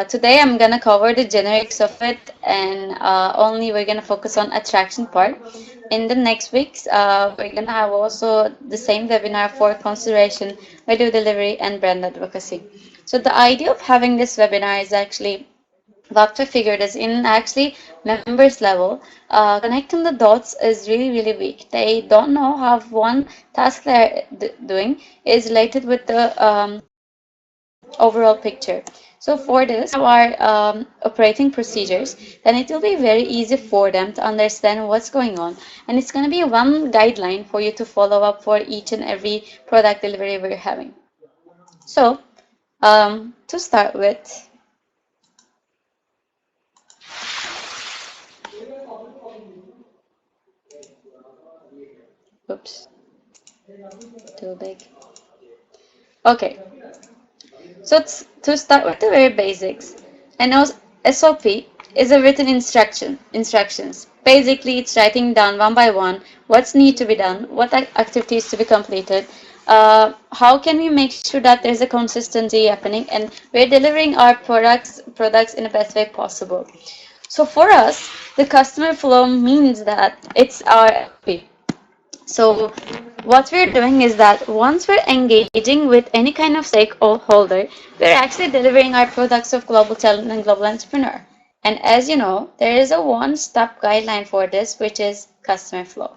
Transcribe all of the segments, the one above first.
Today I'm gonna cover the generics of it, and only we're gonna focus on attraction part. In the next weeks, we're gonna have also the same webinar for consideration, value delivery, and brand advocacy. So the idea of having this webinar is actually what we figured is in actually members level, connecting the dots is really weak. They don't know how one task they're doing is related with the overall picture. So for this, our operating procedures, then it will be very easy for them to understand what's going on. And it's going to be one guideline for you to follow up for each and every product delivery we're having. So to start with, oops, too big. Okay, so to start with the very basics, an SOP is a written instructions. Basically, it's writing down one by one what's need to be done, what activities to be completed, how can we make sure that there's a consistency happening, and we're delivering our products in the best way possible. So for us, the customer flow means that it's our SOP. So what we're doing is that once we're engaging with any kind of stakeholder, we're actually delivering our products of global talent and global entrepreneur. And as you know, there is a one-stop guideline for this, which is customer flow.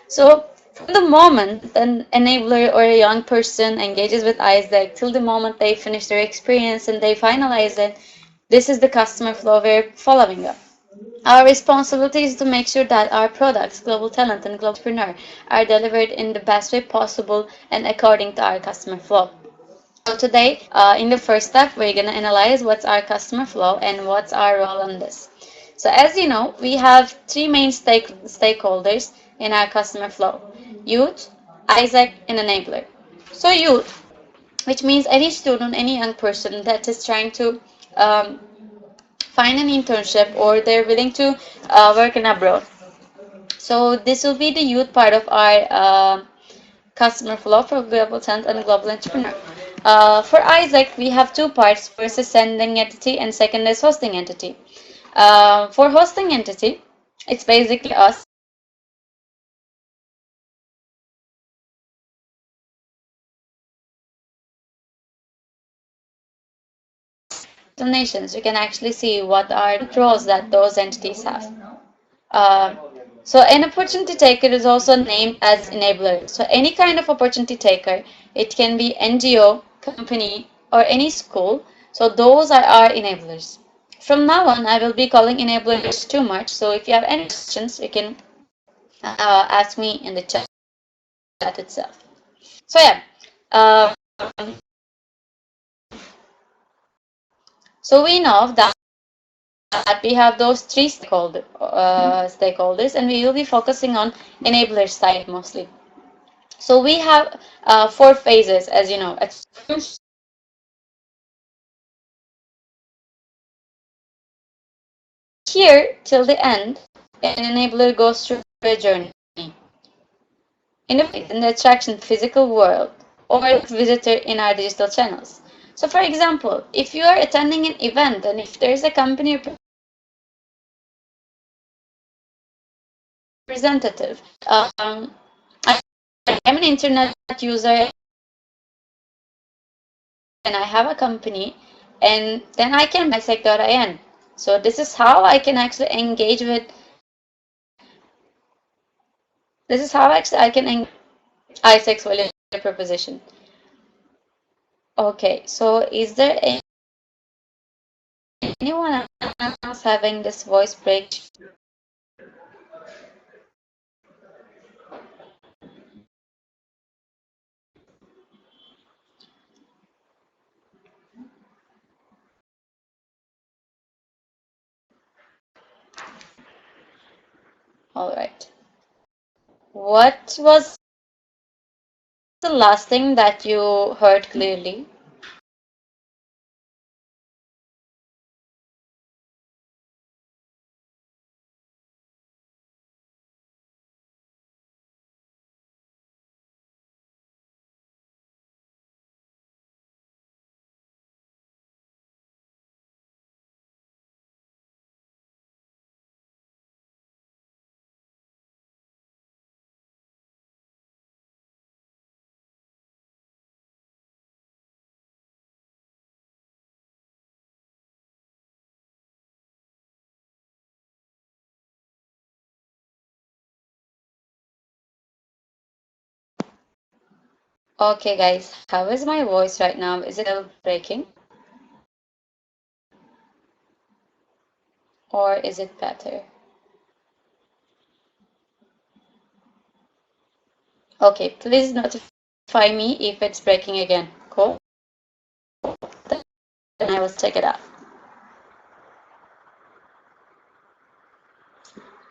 So from the moment an enabler or a young person engages with Isaac till the moment they finish their experience and they finalize it, this is the customer flow we're following up. Our responsibility is to make sure that our products, Global Talent and Global Entrepreneur, are delivered in the best way possible and according to our customer flow. So today, in the first step, we're going to analyze what's our customer flow and what's our role in this. So as you know, we have three main stakeholders in our customer flow: youth, Isaac, and enabler. So youth, which means any student, any young person that is trying to find an internship or they're willing to work in abroad. So this will be the youth part of our customer flow for Global Talent and Global Entrepreneur. For Isaac, we have two parts. First is sending entity and second is hosting entity. For hosting entity, it's basically us nations. You can actually see what are the roles that those entities have. Uh, so an opportunity taker is also named as enabler. So any kind of opportunity taker, it can be NGO, company, or any school. So those are our enablers. From now on, I will be calling enablers too much. So if you have any questions, you can ask me in the chat itself. So yeah, uh, so we know that we have those three stakeholders, and we will be focusing on enabler side mostly. So we have four phases, as you know. Here till the end, an enabler goes through a journey in the attraction physical world or visitor in our digital channels. So for example, if you are attending an event and if there's a company representative, I am an internet user and I have a company, and then I can isec.in. So this is how I can actually engage with. This is how actually I can engage ISEX value proposition. Okay, so is there anyone else having this voice break? All right. What was the last thing that you heard clearly? Okay, guys, how is my voice right now? Is it still breaking? Or is it better? Okay, please notify me if it's breaking again. Cool? Then I will check it out.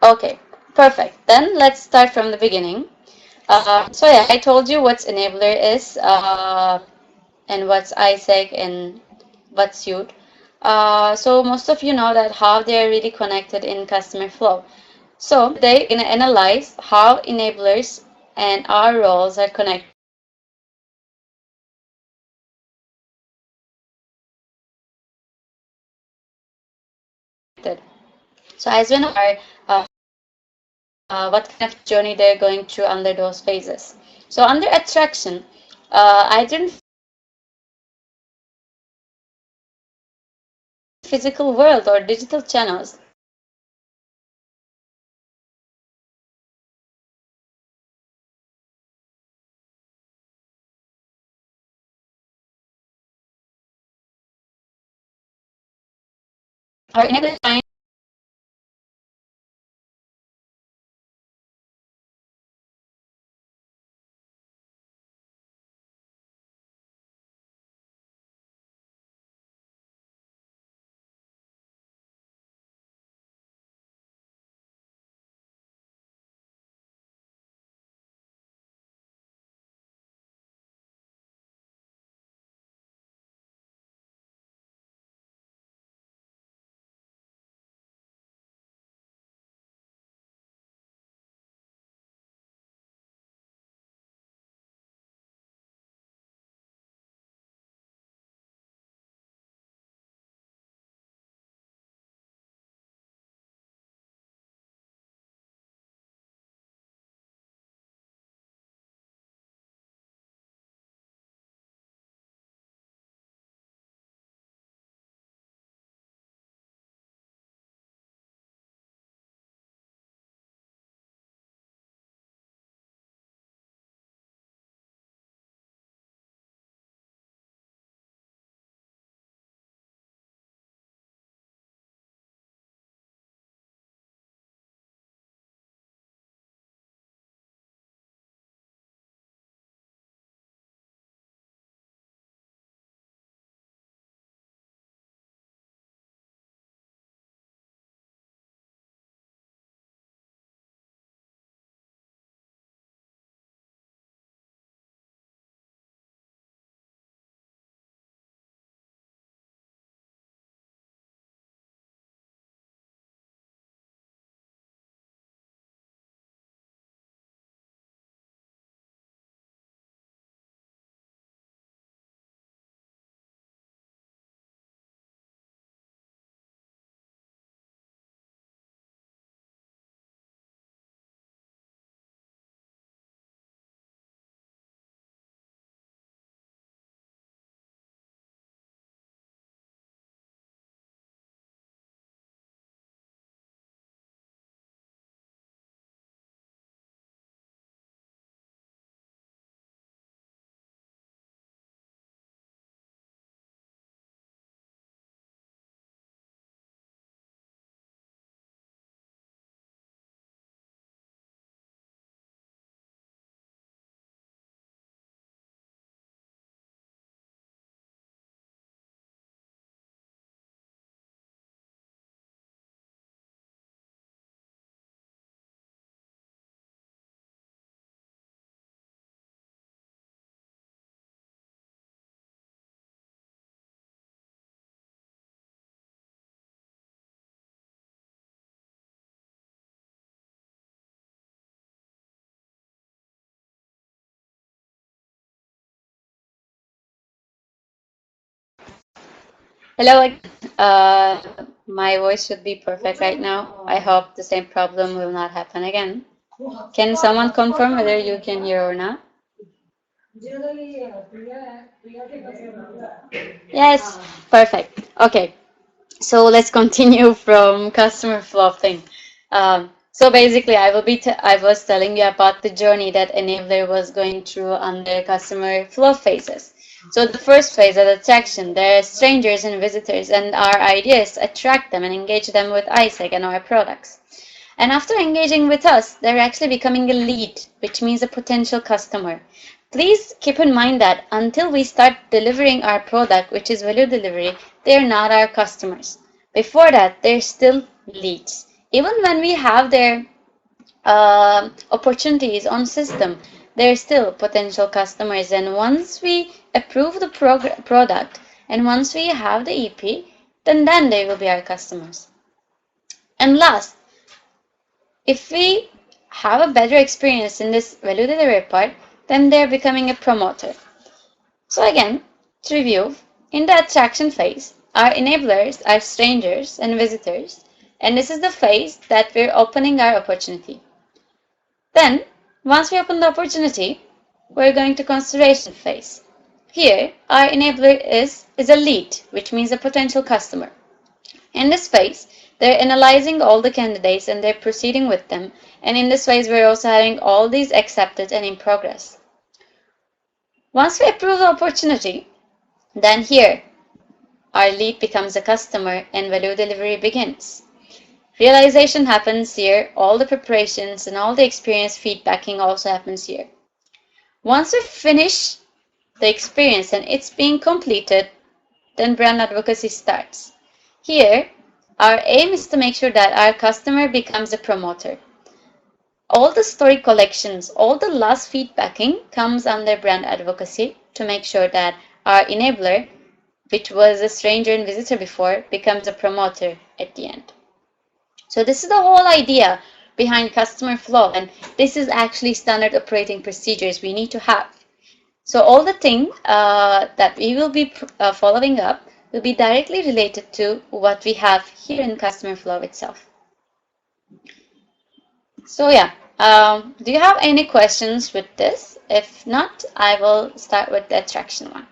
Okay, perfect. Then let's start from the beginning. So yeah, I told you what's enabler is, and what's ISEC and what's suite. So most of you know that how they are really connected in customer flow. So today we're gonna analyze how enablers and our roles are connected. So as we know, what kind of journey they're going through under those phases. So under attraction, I didn't physical world or digital channels or enable find hello again. My voice should be perfect right now. I hope the same problem will not happen again. Can someone confirm whether you can hear or not? Yes, perfect. Okay, so let's continue from customer flow thing. So basically, I was telling you about the journey that enabler was going through under customer flow phases. So the first phase is attraction. There are strangers and visitors, and our idea is to attract them and engage them with iSeg and our products. And after engaging with us, they're actually becoming a lead, which means a potential customer. Please keep in mind that until we start delivering our product, which is value delivery, they're not our customers. Before that, they're still leads. Even when we have their opportunities on system, they're still potential customers. And once we approve the product and once we have the EP, then they will be our customers. And last, if we have a better experience in this value delivery part, then they're becoming a promoter. So again, to review, in the attraction phase, our enablers are strangers and visitors, and this is the phase that we're opening our opportunity. Then, once we open the opportunity, we're going to consideration phase. Here, our enabler is a lead, which means a potential customer. In this phase, they're analyzing all the candidates and they're proceeding with them. And in this phase, we're also having all these accepted and in progress. Once we approve the opportunity, then here, our lead becomes a customer and value delivery begins. Realization happens here, all the preparations and all the experience feedbacking also happens here. Once we finish the experience and it's being completed, then brand advocacy starts. Here, our aim is to make sure that our customer becomes a promoter. All the story collections, all the last feedbacking comes under brand advocacy to make sure that our enabler, which was a stranger and visitor before, becomes a promoter at the end. So this is the whole idea behind customer flow, and this is actually standard operating procedures we need to have. So all the things that we will be following up will be directly related to what we have here in customer flow itself. So yeah, do you have any questions with this? If not, I will start with the attraction one.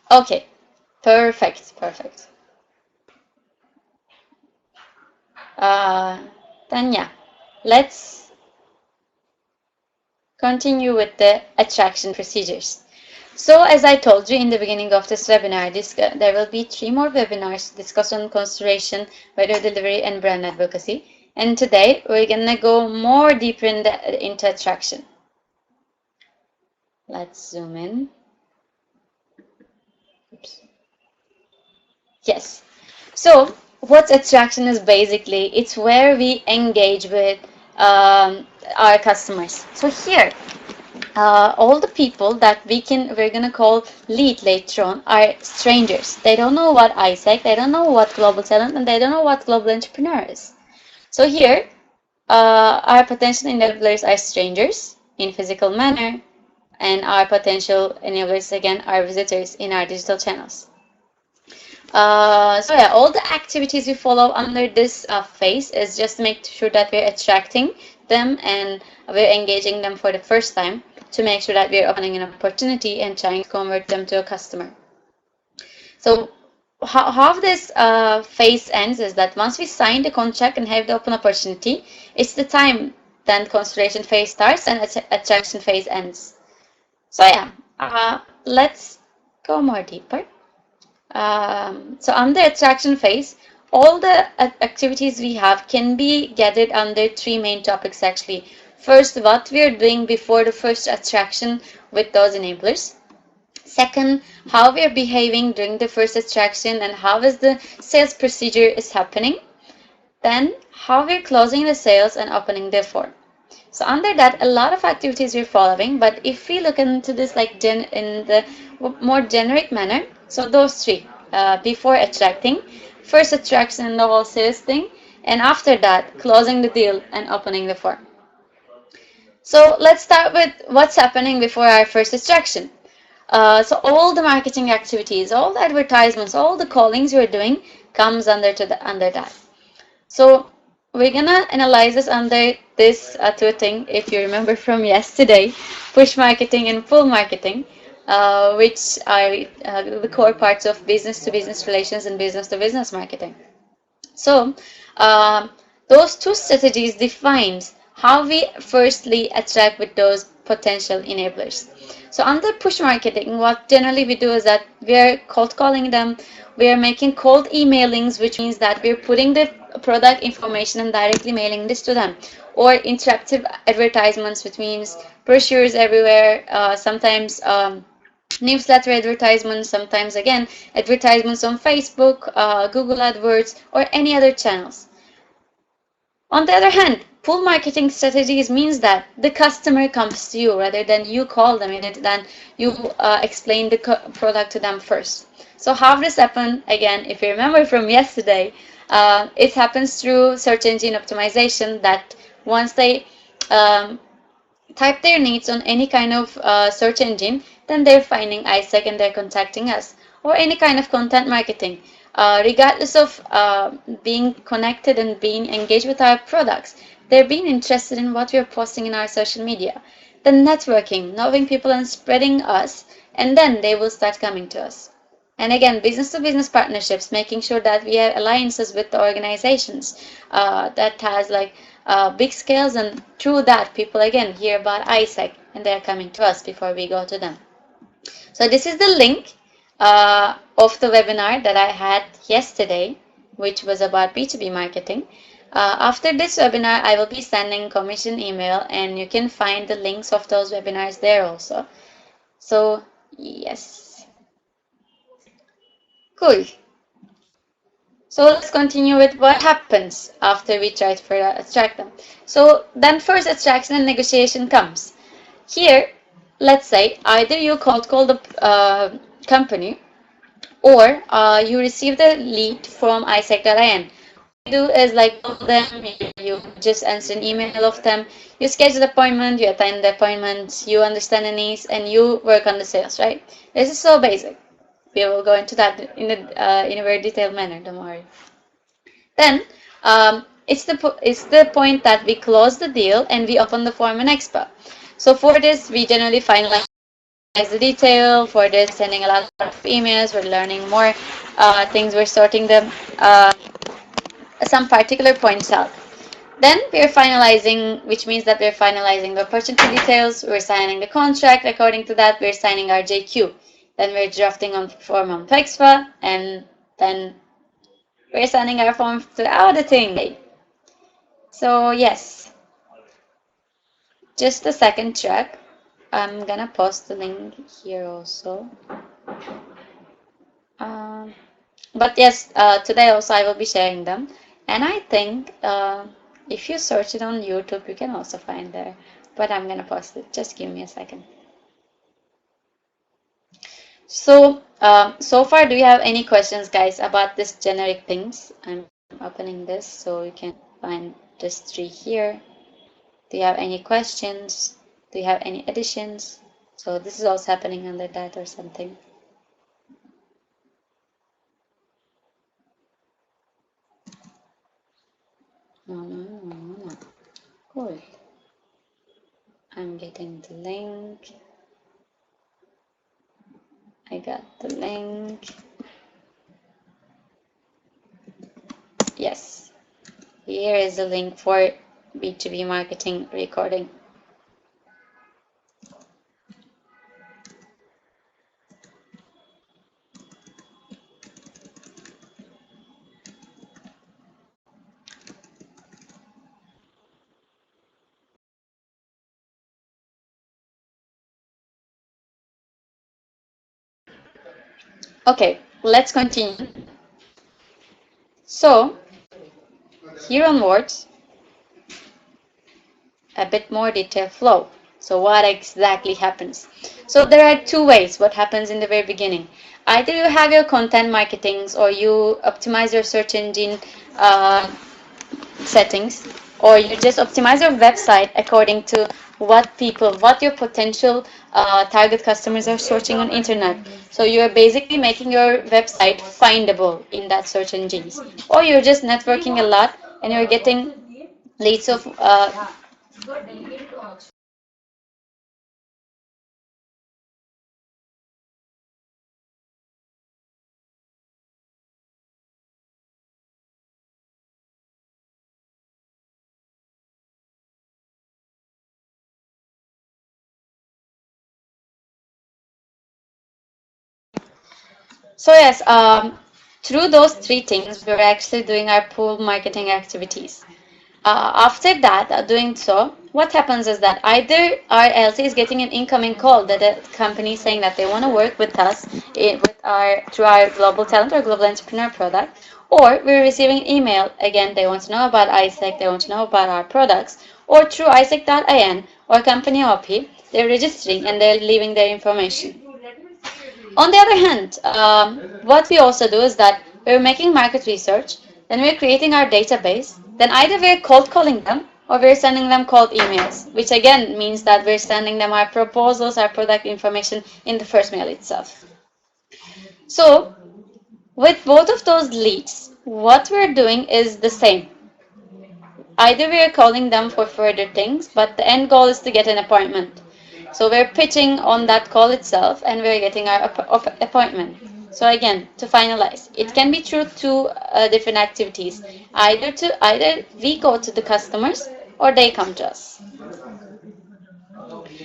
Okay, perfect. Then yeah, let's continue with the attraction procedures. So as I told you in the beginning of this webinar, there will be 3 more webinars to discuss on consideration, value delivery, and brand advocacy. And today we're gonna go more deeper into attraction. Let's zoom in. Oops. Yes. So what attraction is basically, it's where we engage with our customers. So here, all the people that we're gonna call lead later on are strangers. They don't know what iSeg, they don't know what global talent, and they don't know what global entrepreneur is. So here, our potential enablers are strangers in physical manner, and our potential enablers again are visitors in our digital channels. So yeah, all the activities we follow under this phase is just to make sure that we're attracting them and we're engaging them for the first time to make sure that we're opening an opportunity and trying to convert them to a customer. So how this phase ends is that once we sign the contract and have the open opportunity, it's the time then consideration phase starts and attraction phase ends. So yeah, let's go more deeper. So under attraction phase, all the activities we have can be gathered under 3 main topics actually. First, what we are doing before the first attraction with those enablers. Second, how we are behaving during the first attraction and how is the sales procedure is happening. Then, how we're closing the sales and opening the form. So under that, a lot of activities we're following, but if we look into this like in the more generic manner, so those 3, before attracting, first attraction and the whole sales thing, and after that, closing the deal and opening the form. So let's start with what's happening before our first attraction. So all the marketing activities, all the advertisements, all the callings we're doing comes under that. So we're gonna analyze this under this two thing, if you remember from yesterday, push marketing and pull marketing, which are the core parts of business to business relations and business to business marketing. So um, those two strategies defines how we firstly attract with those potential enablers. So under push marketing, what generally we do is that we are cold calling them, we are making cold emailings, which means that we're putting the product information and directly mailing this to them, or interactive advertisements, which means brochures everywhere, sometimes newsletter advertisements, sometimes again advertisements on Facebook, Google AdWords, or any other channels. On the other hand, pull marketing strategies means that the customer comes to you rather than you call them, rather than you explain the product to them first. So how does this happen? Again, if you remember from yesterday, it happens through search engine optimization, that once they type their needs on any kind of search engine, then they're finding ISEC and they're contacting us. Or any kind of content marketing. Regardless of being connected and being engaged with our products, they're being interested in what we're posting in our social media. The networking, knowing people and spreading us, and then they will start coming to us. And again, business to business partnerships, making sure that we have alliances with the organizations that has like big scales, and through that people again hear about ISEC and they're coming to us before we go to them. So this is the link of the webinar that I had yesterday, which was about B2B marketing. After this webinar, I will be sending commission email, and you can find the links of those webinars there also. So yes, cool. So let's continue with what happens after we try to attract them. So then first attraction and negotiation comes. Here, let's say either you cold call the company, or you receive the lead from isec.in. What you do is like call them, you just answer an email of them, you schedule the appointment, you attend the appointment, you understand the needs, and you work on the sales, right? This is so basic. We will go into that in a very detailed manner, don't worry. Then it's the point that we close the deal and we open the form in Expo. So for this, we generally finalize the detail. For this, sending a lot of emails, we're learning more things, we're sorting them, some particular points out. Then we're finalizing, which means that we're finalizing the opportunity details, we're signing the contract, according to that we're signing our JQ. Then we're drafting on form on Pexpa, and then we're sending our form to auditing. So yes, just the second track. I'm gonna post the link here also. But yes, today also I will be sharing them. And I think if you search it on YouTube, you can also find there. But I'm gonna post it. Just give me a second. So, so far, do you have any questions, guys, about this generic things? I'm opening this so you can find this tree here. Do you have any questions? Do you have any additions? So this is also happening under that or something. No. Cool. I'm getting the link. I got the link. Yes. Here is the link for B2B marketing recording. Okay, let's continue. So, here onwards, a bit more detailed flow. So what exactly happens? So there are two ways what happens in the very beginning. Either you have your content marketings, or you optimize your search engine settings, or you just optimize your website according to what your potential target customers are searching on internet. So you're basically making your website findable in that search engines, or you're just networking a lot and you're getting leads of So yes, through those three things, we're actually doing our pool marketing activities. After that, doing so, what happens is that either our LC is getting an incoming call that a company is saying that they want to work with us with our through our global talent or global entrepreneur product, or we're receiving an email again. They want to know about ISEC, they want to know about our products, or through isec.in or company OP, they're registering and they're leaving their information. On the other hand, what we also do is that we're making market research, then we're creating our database, then either we're cold calling them or we're sending them cold emails, which again means that we're sending them our proposals, our product information in the first mail itself. So, with both of those leads, what we're doing is the same. Either we are calling them for further things, but the end goal is to get an appointment. So we're pitching on that call itself and we're getting our appointment. So again, to finalize, it can be through two different activities. Either we go to the customers or they come to us.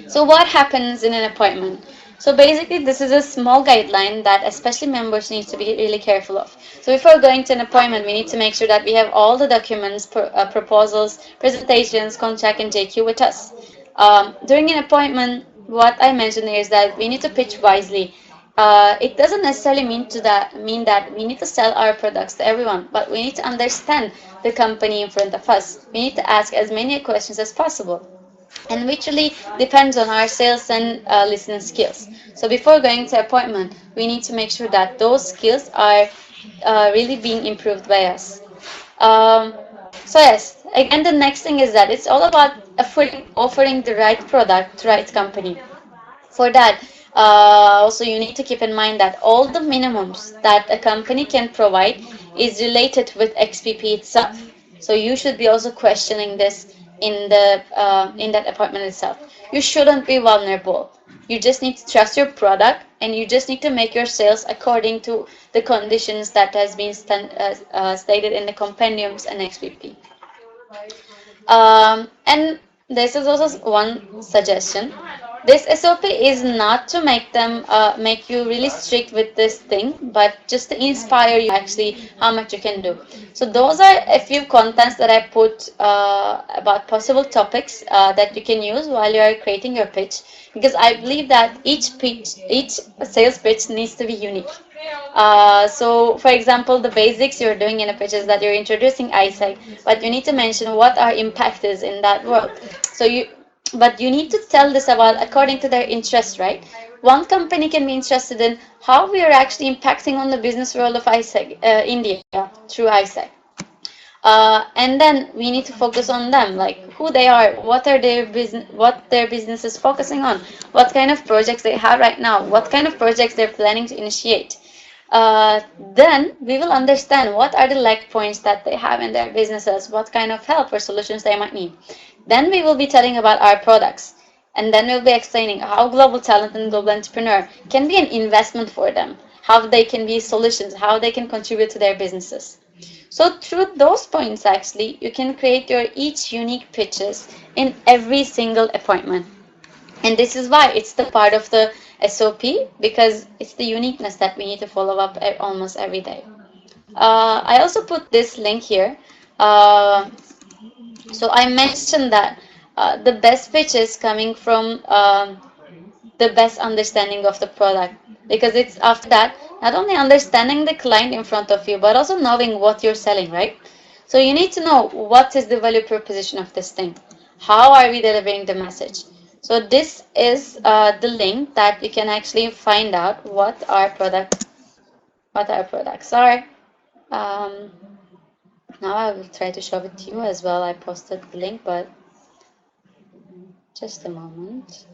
So what happens in an appointment? So basically, this is a small guideline that especially members need to be really careful of. So before going to an appointment, we need to make sure that we have all the documents, proposals, presentations, contract, and JQ with us. During an appointment, what I mentioned here is that we need to pitch wisely. It doesn't necessarily mean that we need to sell our products to everyone, but we need to understand the company in front of us. We need to ask as many questions as possible, and which really depends on our sales and listening skills. So before going to appointment, we need to make sure that those skills are really being improved by us. Um, so yes, again, the next thing is that it's all about offering the right product to right company. For that, also you need to keep in mind that all the minimums that a company can provide is related with XPP itself. So you should be also questioning this in that appointment itself. You shouldn't be vulnerable. You just need to trust your product, and you just need to make your sales according to the conditions that has been stated in the compendiums and XPP. And this is also one suggestion. This SOP is not to make you really strict with this thing, but just to inspire you actually how much you can do. So those are a few contents that I put about possible topics that you can use while you are creating your pitch, because I believe that each sales pitch needs to be unique. So, for example, the basics you're doing in a pitch is that you're introducing ISEC, but you need to mention what our impact is in that world. But you need to tell this about according to their interest, right? One company can be interested in how we are actually impacting on the business world of ISEC, India through ISEC. And then we need to focus on them, like who they are, what their business is focusing on, what kind of projects they have right now, what kind of projects they're planning to initiate. Then we will understand what are the lag points that they have in their businesses, what kind of help or solutions they might need. Then we will be telling about our products. And then we'll be explaining how global talent and global entrepreneur can be an investment for them, how they can be solutions, how they can contribute to their businesses. So through those points, actually, you can create your each unique pitches in every single appointment. And this is why it's the part of the SOP, because it's the uniqueness that we need to follow up almost every day. I also put this link here. Uh, so I mentioned that the best pitch is coming from the best understanding of the product, because it's after that not only understanding the client in front of you but also knowing what you're selling, right? So you need to know what is the value proposition of this thing, how are we delivering the message. So this is the link that you can actually find out what our products are. um, Now I will try to show it to you as well. I posted the link, but just a moment.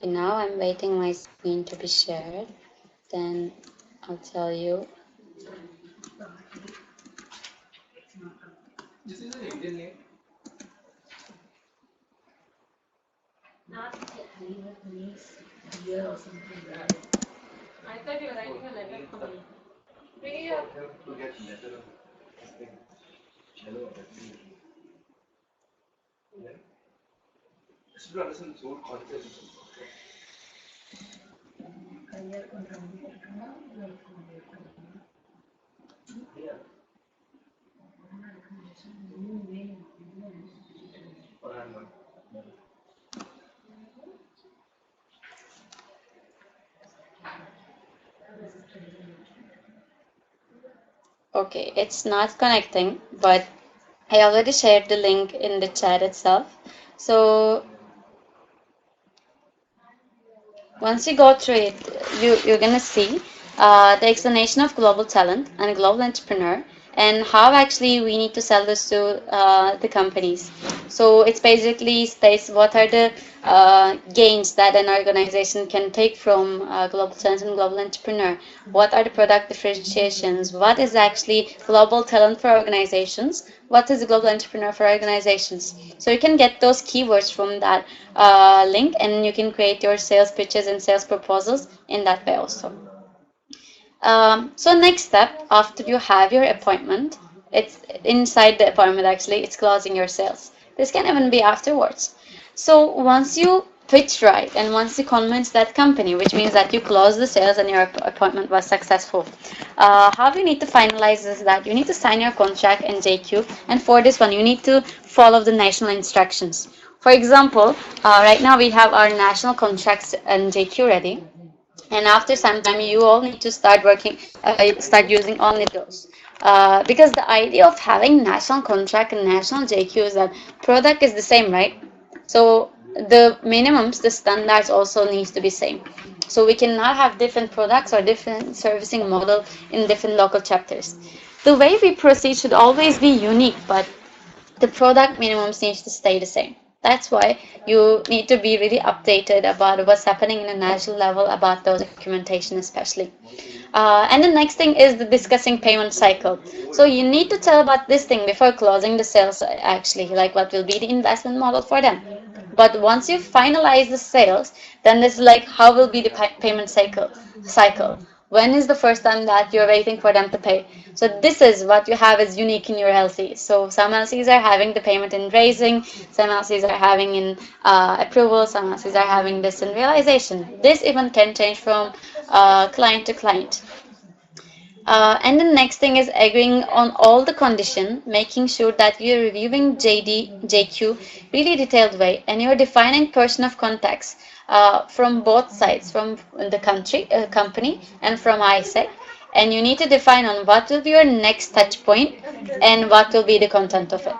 Now I'm waiting my screen to be shared. Then I'll tell you. This is an Indian name. Not here or something like that. I thought you were writing a letter for me. Bring it up. To get letter of this thing. Hello, yeah. Should you understand the whole concept? Yeah. Or I'm not. Okay, it's not connecting, but I already shared the link in the chat itself. So once you go through it, you're gonna see the explanation of global talent and global entrepreneur and how actually we need to sell this to the companies. So it's basically states what are the gains that an organization can take from global talent and global entrepreneur. What are the product differentiations? What is actually global talent for organizations? What is a global entrepreneur for organizations? So you can get those keywords from that link, and you can create your sales pitches and sales proposals in that way also. So next step after you have your appointment, it's inside the appointment actually, it's closing your sales. This can even be afterwards. So once you pitch right and once you convince that company, which means that you close the sales and your appointment was successful, how you need to finalize is that you need to sign your contract and JQ, and for this one you need to follow the national instructions. For example, right now we have our national contracts and JQ ready. And after some time, you all need to start working, start using only those. Because the idea of having national contract and national JQ is that product is the same, right? So the minimums, the standards also needs to be same. So we cannot have different products or different servicing model in different local chapters. The way we proceed should always be unique, but the product minimums needs to stay the same. That's why you need to be really updated about what's happening in a national level about those documentation especially. And the next thing is the discussing payment cycle. So you need to tell about this thing before closing the sales actually, like what will be the investment model for them. But once you finalize the sales, then this is like how will be the payment cycle. When is the first time that you're waiting for them to pay? So this is what you have is unique in your LC. So some LCs are having the payment in raising, some LCs are having in approval, some LCs are having this in realization. This even can change from client to client. And the next thing is agreeing on all the condition, making sure that you're reviewing JQ really detailed way, and you're defining person of contacts from both sides, from the company and from ISEC. And you need to define on what will be your next touch point and what will be the content of it.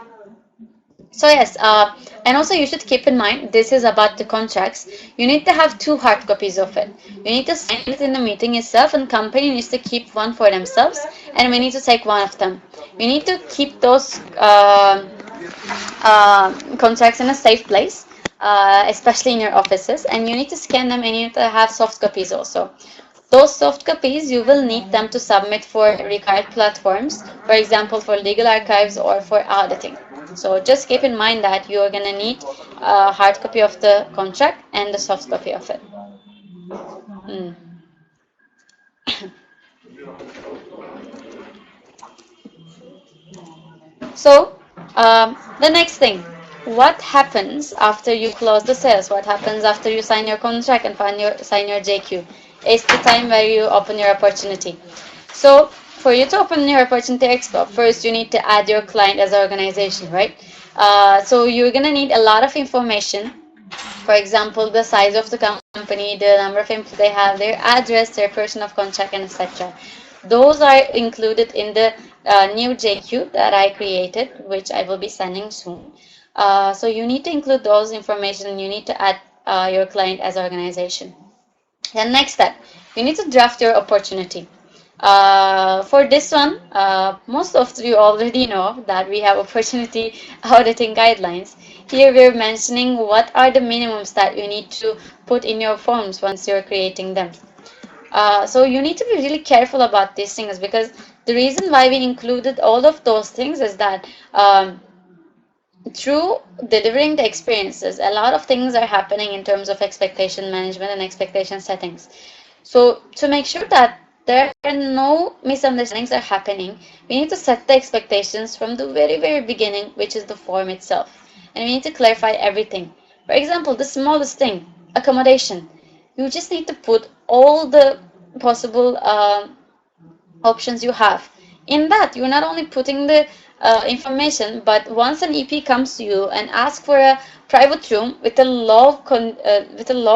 So yes, and also you should keep in mind this is about the contracts. You need to have 2 hard copies of it. You need to sign it in the meeting itself, and company needs to keep one for themselves, and we need to take one of them. You need to keep those contracts in a safe place, especially in your offices, and you need to scan them, and you need to have soft copies also. Those soft copies, you will need them to submit for required platforms, for example, for legal archives or for auditing. So just keep in mind that you are going to need a hard copy of the contract and the soft copy of it. So the next thing, what happens after you close the sales? What happens after you sign your contract and sign your JQ? It's the time where you open your opportunity. So for you to open your Opportunity Expo, first you need to add your client as an organization, right? So you're gonna need a lot of information. For example, the size of the company, the number of employees they have, their address, their person of contact, and etc. Those are included in the new JQ that I created, which I will be sending soon. So you need to include those information. You need to add your client as organization. Then next step, you need to draft your opportunity. For this one, most of you already know that we have opportunity auditing guidelines. Here we're mentioning what are the minimums that you need to put in your forms once you're creating them. So you need to be really careful about these things, because the reason why we included all of those things is that through delivering the experiences, a lot of things are happening in terms of expectation management and expectation settings. So to make sure that there are no misunderstandings are happening, we need to set the expectations from the very, very beginning, which is the form itself. And we need to clarify everything. For example, the smallest thing, accommodation. You just need to put all the possible options you have. In that, you're not only putting the information, but once an EP comes to you and asks for a private room with a low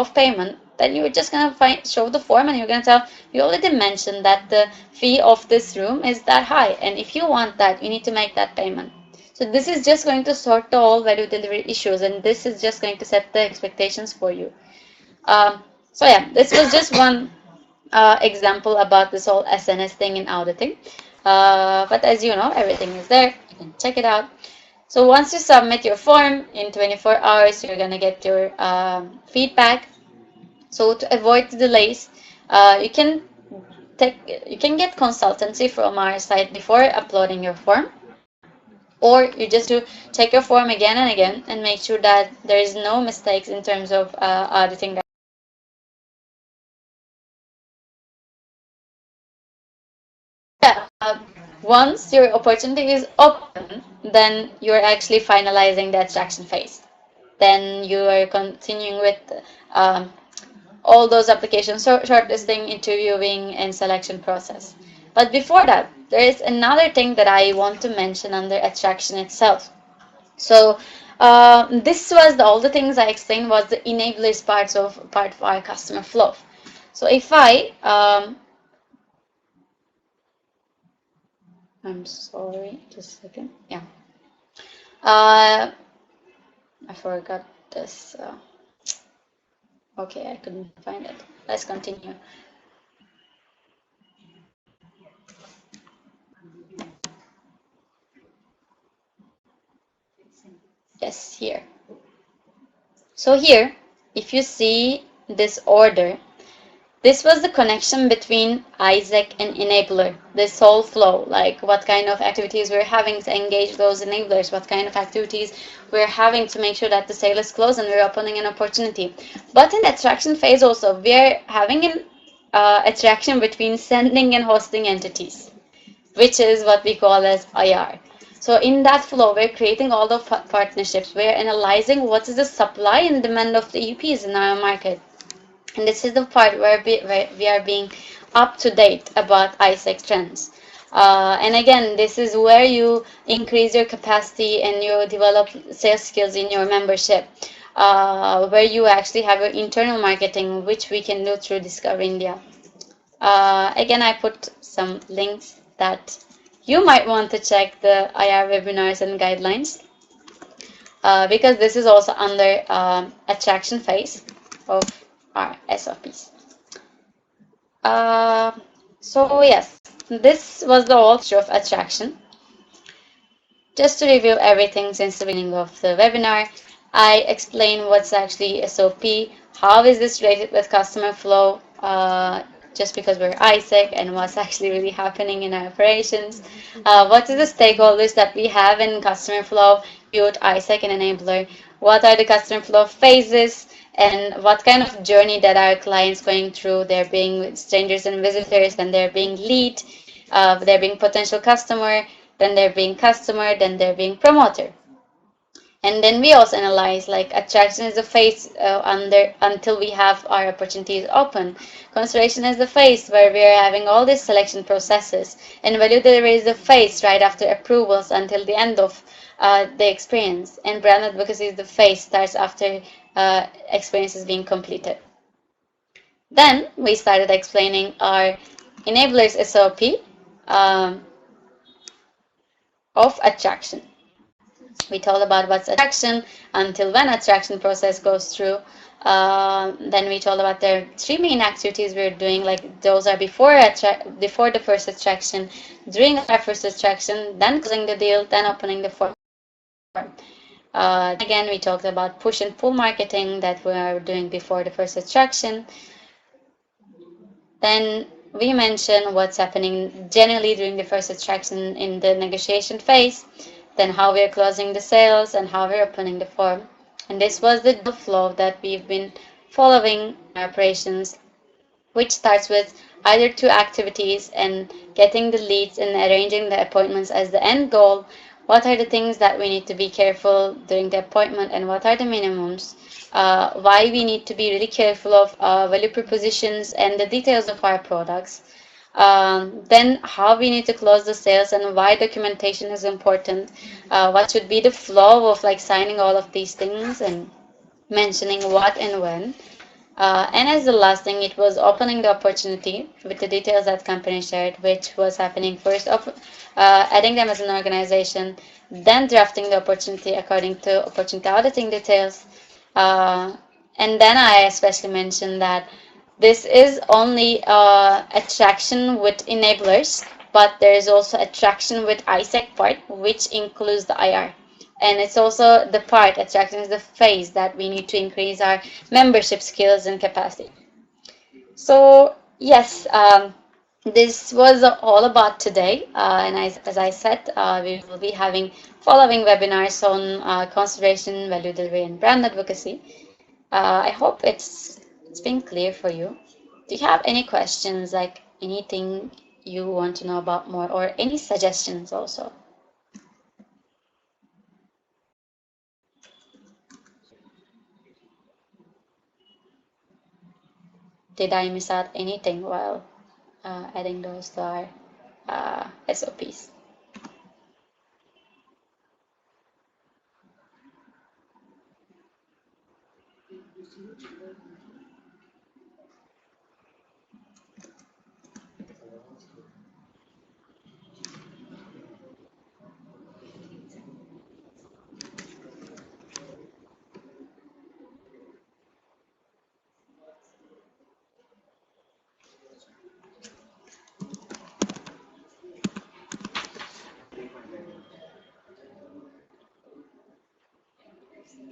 payment, then you're just gonna show the form and you're gonna tell, you already mentioned that the fee of this room is that high, and if you want that, you need to make that payment. So this is just going to sort all value delivery issues, and this is just going to set the expectations for you. So yeah, this was just one example about this whole SNS thing in auditing. But as you know, everything is there. You can check it out. So once you submit your form, in 24 hours, you're going to get your feedback. So to avoid delays, you can get consultancy from our site before uploading your form. Or you just do check your form again and again and make sure that there is no mistakes in terms of auditing. Yeah, once your opportunity is open, then you're actually finalizing the extraction phase. Then you are continuing with um, all those applications, shortlisting, interviewing, and selection process. But before that, there is another thing that I want to mention under extraction itself. So this was all the things I explained was the enablers part of our customer flow. So if I'm sorry, just a second. Yeah. I forgot this. Okay, I couldn't find it. Let's continue. Yes, here. So here, if you see this order, this was the connection between Isaac and enabler, this whole flow, like what kind of activities we're having to engage those enablers, what kind of activities we're having to make sure that the sale is closed and we're opening an opportunity. But in the attraction phase also, we're having an attraction between sending and hosting entities, which is what we call as IR. So in that flow, we're creating all the partnerships. We're analyzing what is the supply and demand of the EPs in our market. And this is the part where we are being up to date about ISEC trends. And again, this is where you increase your capacity and you develop sales skills in your membership, where you actually have your internal marketing, which we can do through Discover India. Again, I put some links that you might want to check the IR webinars and guidelines, because this is also under attraction phase of our SOPs. So yes, this was the whole picture of attraction. Just to review everything since the beginning of the webinar, I explained what's actually SOP, how is this related with customer flow, just because we're ISEC, and what's actually really happening in our operations. What is the stakeholders that we have in customer flow, build ISEC and enabler? What are the customer flow phases? And what kind of journey that our clients going through? They're being strangers and visitors, then they're being lead, they're being potential customer, then they're being customer, then they're being promoter. And then we also analyze like attraction is the phase until we have our opportunities open. Consideration is the phase where we are having all these selection processes, and value delivery is the phase right after approvals until the end of the experience. And brand advocacy is the phase starts after experience is being completed. Then we started explaining our enablers SOP of attraction. We told about what's attraction, until when attraction process goes through. Then we told about the three main activities we're doing, like those are before the first attraction, during our first attraction, then closing the deal, then opening the form. Again, we talked about push and pull marketing that we are doing before the first attraction. Then we mentioned what's happening generally during the first attraction in the negotiation phase, then how we're closing the sales and how we're opening the form. And this was the flow that we've been following in our operations, which starts with either two activities and getting the leads and arranging the appointments as the end goal. What are the things that we need to be careful during the appointment, and what are the minimums? Why we need to be really careful of value propositions and the details of our products. Then how we need to close the sales and why documentation is important. What should be the flow of like signing all of these things and mentioning what and when. And as the last thing, it was opening the opportunity with the details that company shared, which was happening first of adding them as an organization, then drafting the opportunity according to opportunity auditing details. And then I especially mentioned that this is only attraction with enablers, but there is also attraction with ISEC part, which includes the IR. And it's also the part, attraction is the phase that we need to increase our membership skills and capacity. So yes, this was all about today. And as I said, we will be having following webinars on consideration, value delivery, and brand advocacy. I hope it's been clear for you. Do you have any questions, like anything you want to know about more, or any suggestions also? Did I miss out anything while adding those to our SOPs?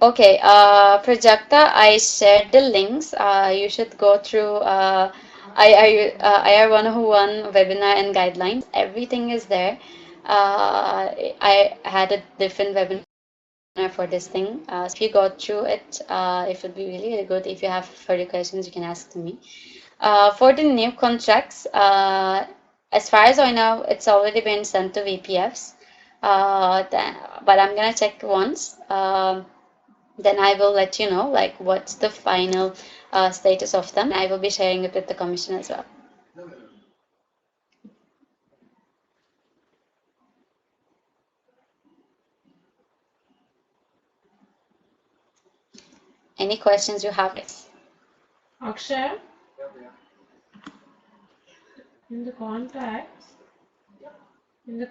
Okay, Prajakta, I shared the links. You should go through IR 101 webinar and guidelines. Everything is there. I had a different webinar for this thing. So if you go through it, it would be really, really good. If you have further questions, you can ask to me. For the new contracts, as far as I know, it's already been sent to VPFs. But I'm gonna check once. Then I will let you know like what's the final status of them. I will be sharing it with the commission as well. Any questions you have? Akshay, in the contacts, in the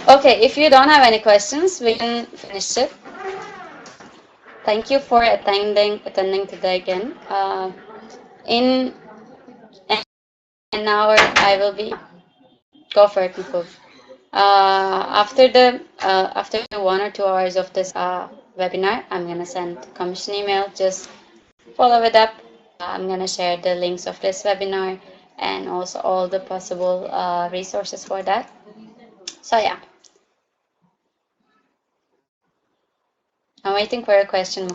Okay, if you don't have any questions, we can finish it. Thank you for attending today again. In an hour, I will be go for it, people. After the 1 or 2 hours of this webinar, I'm gonna send commission email. Just follow it up. I'm gonna share the links of this webinar and also all the possible resources for that. So yeah. I'm waiting for a question.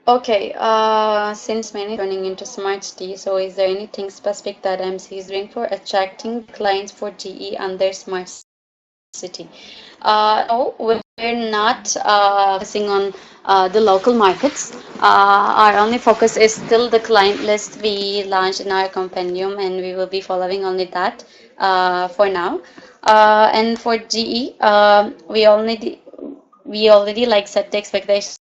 Okay, since many turning into smart city, so is there anything specific that MC is doing for attracting clients for GE and their smart city? No, we're not focusing on the local markets. Our only focus is still the client list we launched in our compendium, and we will be following only that for now. And for GE, we already like set the expectations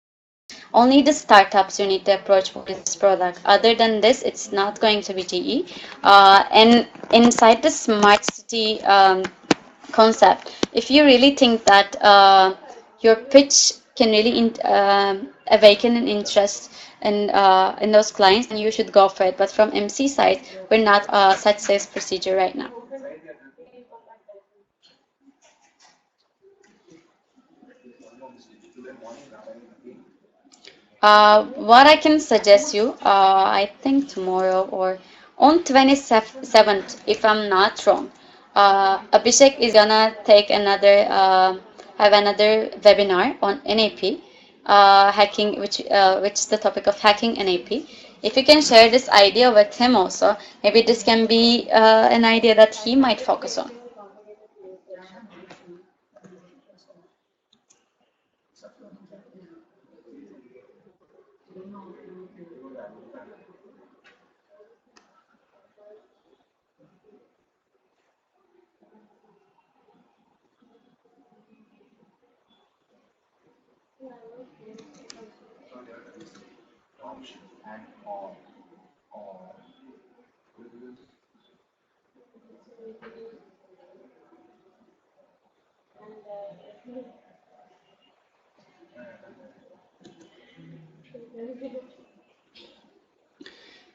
only the startups you need to approach for this product. Other than this, it's not going to be GE. And inside the smart city concept, if you really think that your pitch can really awaken an interest in those clients, then you should go for it. But from MC side, we're not such sales procedure right now. What I can suggest you, I think tomorrow or on 27th, if I'm not wrong, Abhishek is gonna have another webinar on NAP, hacking, which is the topic of hacking NAP. If you can share this idea with him also, maybe this can be an idea that he might focus on.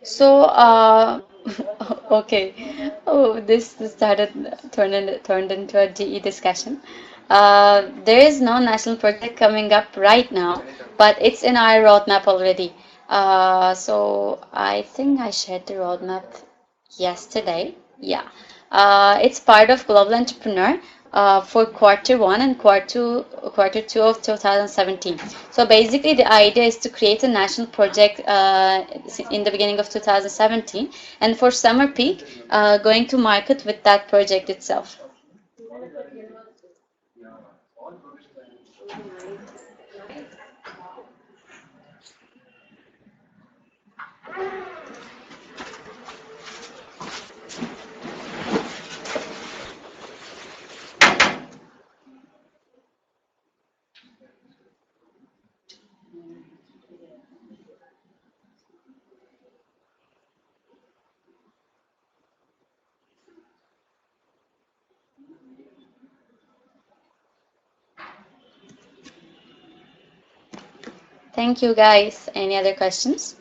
So, okay. Oh, this turned into a GE discussion. There is no national project coming up right now, but it's in our roadmap already. So I think I shared the roadmap yesterday. Yeah. It's part of Global Entrepreneur for quarter 1 and quarter two of 2017. So basically, the idea is to create a national project in the beginning of 2017, and for summer peak, going to market with that project itself. Thank you, guys. Any other questions?